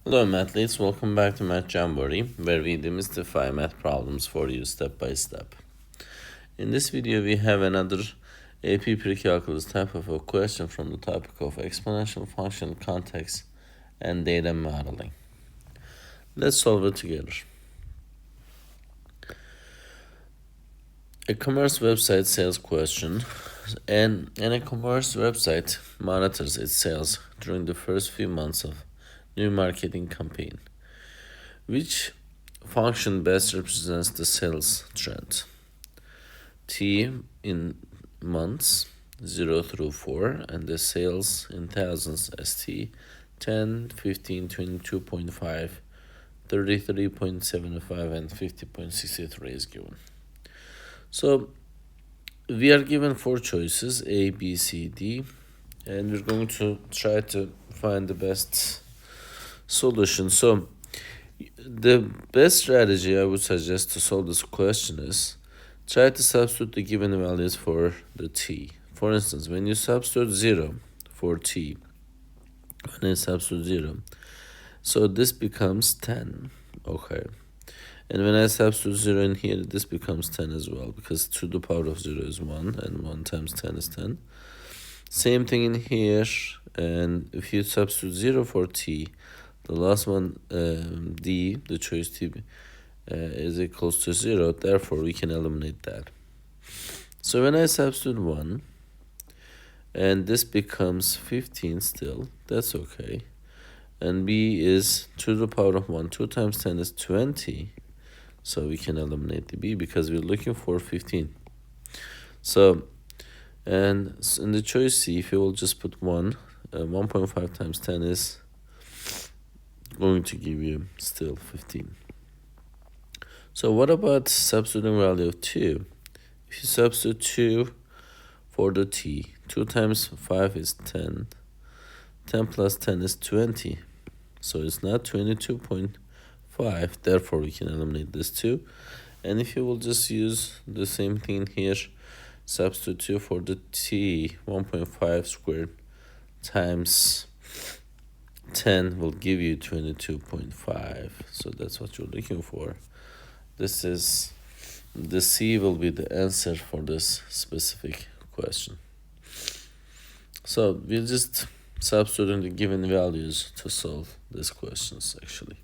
Hello mathletes, welcome back to Math Jamboree, where we demystify math problems for you step by step. In this video we have another AP Precalculus type of a question from the topic of exponential function context and data modeling. Let's solve it together. A commerce website sales question, and a commerce website monitors its sales during the first few months of new marketing campaign. Which function best represents the sales trend? T in months 0 through 4 and the sales in thousands as T 10, 15, 22.5, 33.75 and 50.63 is given. So we are given 4 choices A, B, C, D, and we're going to try to find the best solution. So the best strategy I would suggest to solve this question is try to substitute the given values for the T. For instance, when you substitute 0 for T, when I substitute 0, so this becomes 10, okay. And when I substitute 0 in here, this becomes 10 as well, because 2 to the power of 0 is 1, and 1 times 10 is 10. Same thing in here, and if you substitute 0 for T, the last one, D, the choice T, is equals to 0, therefore we can eliminate that. So when I substitute 1, and this becomes 15 still, that's okay. And B is 2 to the power of 1, 2 times 10 is 20, so we can eliminate the B because we're looking for 15. So, and in the choice C, if you will just put 1, 1.5 times 10 is going to give you still 15. So what about substituting value of 2? If you substitute 2 for the T, 2 times 5 is 10. 10 plus 10 is 20. So it's not 22.5. Therefore, we can eliminate this 2. And if you will just use the same thing here, substitute 2 for the T, 1.5 squared times 10 will give you 22.5. So that's what you're looking for. This is, the C will be the answer for this specific question. So we'll just substitute in the given values to solve these questions actually.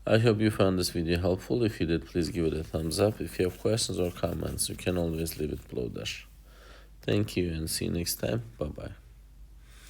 I hope you found this video helpful. If you did, please give it a thumbs up. If you have questions or comments, you can always leave it below there. Thank you and see you next time. Bye-bye.